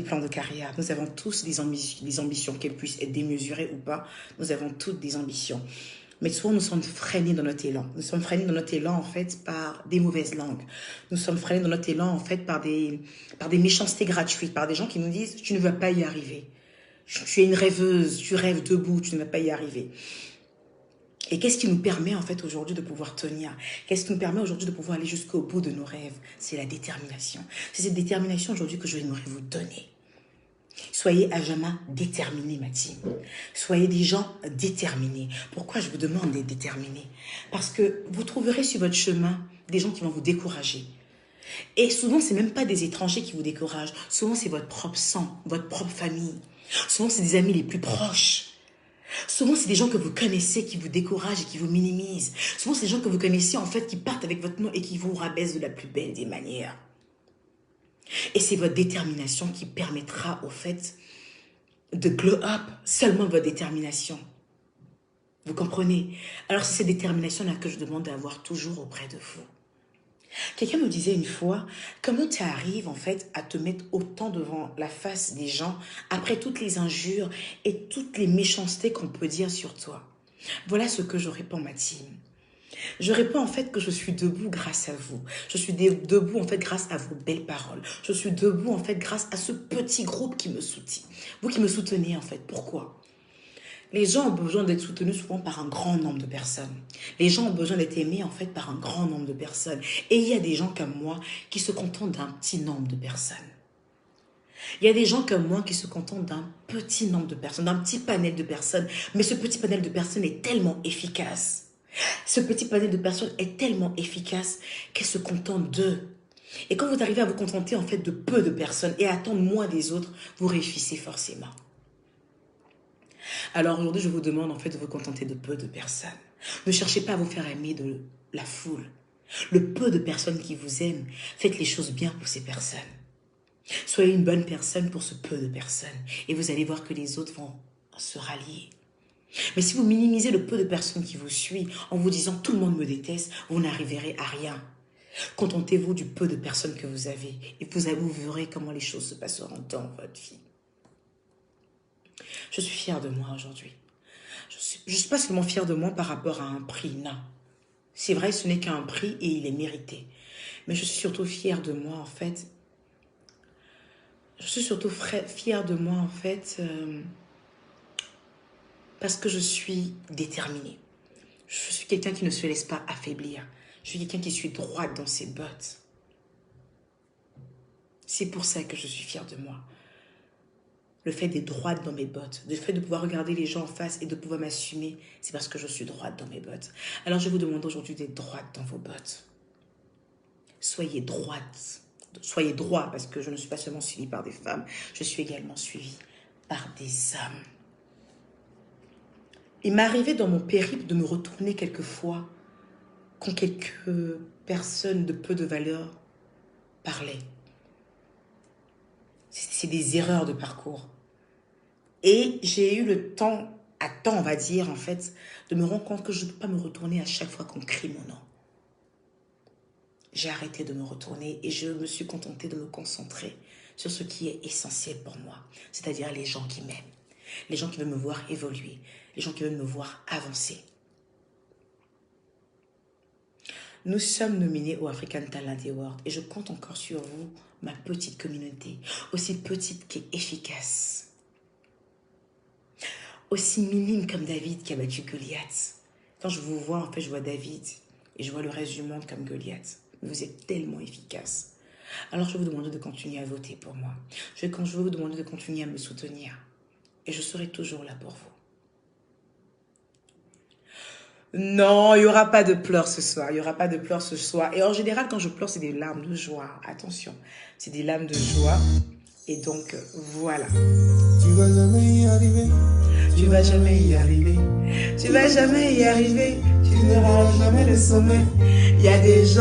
plans de carrière. Nous avons tous des ambitions, qu'elles puissent être démesurées ou pas. Nous avons toutes des ambitions. Mais souvent, nous sommes freinés dans notre élan. Nous sommes freinés dans notre élan, en fait, par des mauvaises langues. Nous sommes freinés dans notre élan, en fait, par des méchancetés gratuites, par des gens qui nous disent « tu ne vas pas y arriver. Tu es une rêveuse, tu rêves debout, tu ne vas pas y arriver. » Et qu'est-ce qui nous permet, en fait, aujourd'hui de pouvoir tenir? Qu'est-ce qui nous permet aujourd'hui de pouvoir aller jusqu'au bout de nos rêves? C'est la détermination. C'est cette détermination aujourd'hui que je voudrais vous donner. Soyez à jamais déterminés, ma team. Soyez des gens déterminés. Pourquoi je vous demande d'être déterminés? Parce que vous trouverez sur votre chemin des gens qui vont vous décourager. Et souvent, ce n'est même pas des étrangers qui vous découragent. Souvent, c'est votre propre sang, votre propre famille. Souvent, c'est des amis les plus proches. Souvent, c'est des gens que vous connaissez qui vous découragent et qui vous minimisent. Souvent, c'est des gens que vous connaissez, en fait, qui partent avec votre nom et qui vous rabaissent de la plus belle des manières. Et c'est votre détermination qui permettra, au fait, de glow up. Seulement votre détermination. Vous comprenez? Alors, c'est cette détermination-là que je demande d'avoir toujours auprès de vous. Quelqu'un me disait une fois, comment tu arrives en fait à te mettre autant devant la face des gens après toutes les injures et toutes les méchancetés qu'on peut dire sur toi? Voilà ce que je réponds, ma team. Je réponds en fait que je suis debout grâce à vous. Je suis debout en fait grâce à vos belles paroles. Je suis debout en fait grâce à ce petit groupe qui me soutient. Vous qui me soutenez en fait. Pourquoi? Les gens ont besoin d'être soutenus souvent par un grand nombre de personnes. Les gens ont besoin d'être aimés en fait par un grand nombre de personnes. Et il y a des gens comme moi qui se contentent d'un petit nombre de personnes. Il y a des gens comme moi qui se contentent d'un petit nombre de personnes, d'un petit panel de personnes. Mais ce petit panel de personnes est tellement efficace. Ce petit panel de personnes est tellement efficace qu'elles se contentent d'eux. Et quand vous arrivez à vous contenter en fait de peu de personnes et à attendre moins des autres, vous réussissez forcément. Alors aujourd'hui, je vous demande en fait de vous contenter de peu de personnes. Ne cherchez pas à vous faire aimer de la foule. Le peu de personnes qui vous aiment, faites les choses bien pour ces personnes. Soyez une bonne personne pour ce peu de personnes. Et vous allez voir que les autres vont se rallier. Mais si vous minimisez le peu de personnes qui vous suivent en vous disant « tout le monde me déteste », vous n'arriverez à rien. Contentez-vous du peu de personnes que vous avez. Et vous verrez comment les choses se passeront dans votre vie. Je suis fière de moi aujourd'hui. Je ne suis pas seulement fière de moi par rapport à un prix, non. C'est vrai, ce n'est qu'un prix et il est mérité. Mais je suis surtout fière de moi, en fait. Je suis surtout fière de moi, en fait, parce que je suis déterminée. Je suis quelqu'un qui ne se laisse pas affaiblir. Je suis quelqu'un qui suis droite dans ses bottes. C'est pour ça que je suis fière de moi. Le fait d'être droite dans mes bottes, le fait de pouvoir regarder les gens en face et de pouvoir m'assumer, c'est parce que je suis droite dans mes bottes. Alors je vous demande aujourd'hui d'être droite dans vos bottes. Soyez droite. Soyez droit, parce que je ne suis pas seulement suivie par des femmes, je suis également suivie par des hommes. Il m'est arrivé dans mon périple de me retourner quelquefois quand quelques personnes de peu de valeur parlaient. C'est des erreurs de parcours. Et j'ai eu le temps, on va dire, en fait, de me rendre compte que je ne peux pas me retourner à chaque fois qu'on crie mon nom. J'ai arrêté de me retourner et je me suis contentée de me concentrer sur ce qui est essentiel pour moi. C'est-à-dire les gens qui m'aiment, les gens qui veulent me voir évoluer, les gens qui veulent me voir avancer. Nous sommes nominés au African Talent Award et je compte encore sur vous, ma petite communauté, aussi petite qu'efficace. Aussi minime comme David qui a battu Goliath. Quand je vous vois, en fait, je vois David et je vois le reste du monde comme Goliath. Vous êtes tellement efficace. Alors, je vais vous demander de continuer à voter pour moi. Je vais vous demander de continuer à me soutenir. Et je serai toujours là pour vous. Non, il n'y aura pas de pleurs ce soir. Il n'y aura pas de pleurs ce soir. Et en général, quand je pleure, c'est des larmes de joie. Attention, c'est des larmes de joie. Et donc, voilà. Tu vas jamais y arriver. Tu vas jamais y arriver. Tu vas jamais y arriver. Tu n'auras jamais le sommet. Il y a des gens...